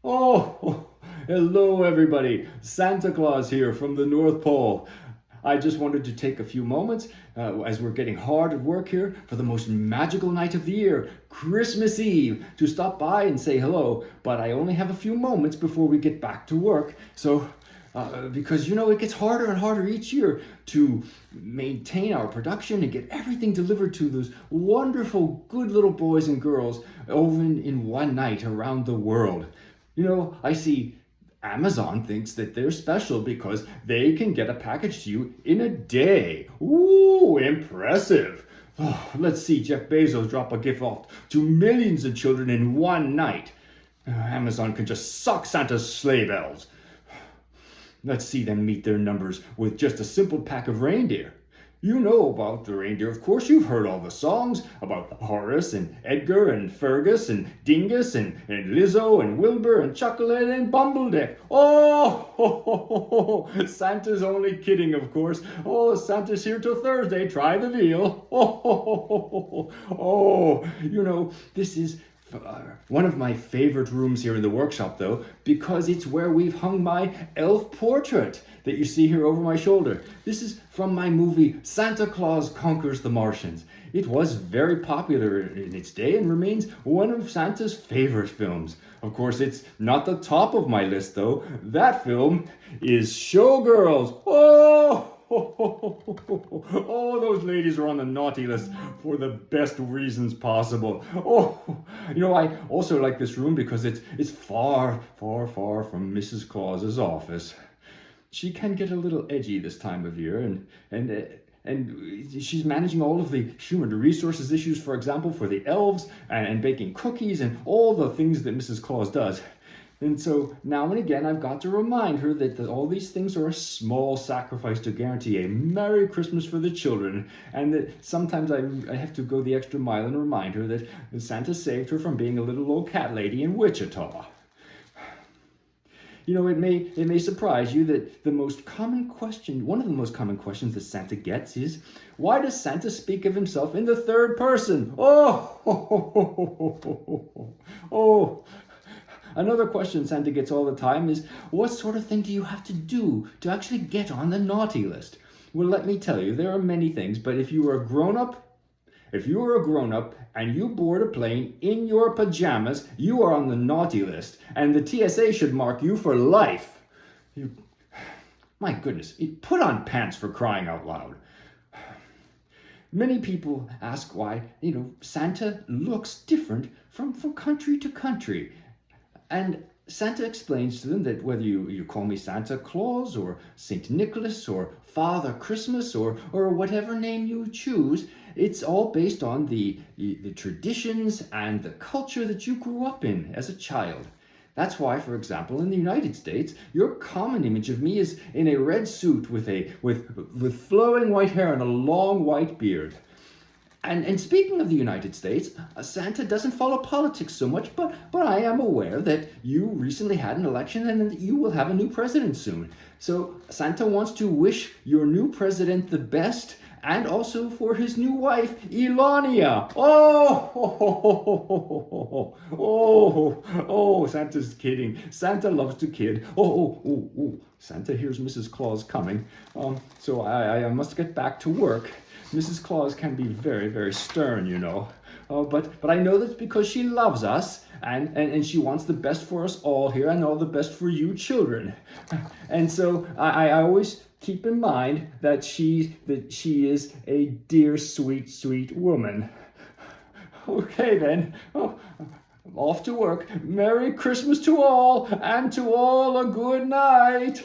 Oh, hello everybody. Santa Claus here from the North Pole. I just wanted to take a few moments as we're getting hard at work here for the most magical night of the year, Christmas Eve, to stop by and say hello. But I only have a few moments before we get back to work. So, because it gets harder and harder each year to maintain our production and get everything delivered to those wonderful, good little boys and girls over in one night around the world. I see Amazon thinks that they're special because they can get a package to you in a day. Ooh, impressive. Oh, let's see Jeff Bezos drop a gift off to millions of children in one night. Amazon can just suck Santa's sleigh bells. Let's see them meet their numbers with just a simple pack of reindeer. You know about the reindeer, of course. You've heard all the songs about Horace and Edgar and Fergus and Dingus and Lizzo and Wilbur and Chocolate and Bumbledeck. Oh, Santa's only kidding, of course. Oh, Santa's here till Thursday. Try the veal. This is one of my favorite rooms here in the workshop, though, because it's where we've hung my elf portrait that you see here over my shoulder. This is from my movie Santa Claus Conquers the Martians. It was very popular in its day and remains one of Santa's favorite films. Of course, it's not the top of my list, though. That film is Showgirls. Oh, those ladies are on the naughty list for the best reasons possible. I also like this room because it's far, far, far from Mrs. Claus's office. She can get a little edgy this time of year, and she's managing all of the human resources issues, for example, for the elves, and baking cookies and all the things that Mrs. Claus does. And so now and again, I've got to remind her that all these things are a small sacrifice to guarantee a Merry Christmas for the children, and that sometimes I have to go the extra mile and remind her that Santa saved her from being a little old cat lady in Wichita. It may surprise you that one of the most common questions that Santa gets is, why does Santa speak of himself in the third person? Another question Santa gets all the time is, what sort of thing do you have to do to actually get on the naughty list? Well, let me tell you, there are many things, but if you are a grown-up and you board a plane in your pajamas, you are on the naughty list, and the TSA should mark you for life. My goodness, put on pants, for crying out loud. Many people ask why, Santa looks different from country to country. And Santa explains to them that whether you call me Santa Claus or Saint Nicholas or Father Christmas or whatever name you choose, it's all based on the traditions and the culture that you grew up in as a child. That's why, for example, in the United States, your common image of me is in a red suit with flowing white hair and a long white beard. And speaking of the United States, Santa doesn't follow politics so much, but I am aware that you recently had an election and that you will have a new president soon. So Santa wants to wish your new president the best, and also for his new wife, Elania. Santa's kidding. Santa loves to kid. Santa hears Mrs. Claus coming. So I must get back to work. Mrs. Claus can be very, very stern, but I know that's because she loves us and she wants the best for us all here and all the best for you children. And so I always keep in mind that she is a dear, sweet, sweet woman. Okay then. Off to work. Merry Christmas to all, and to all a good night.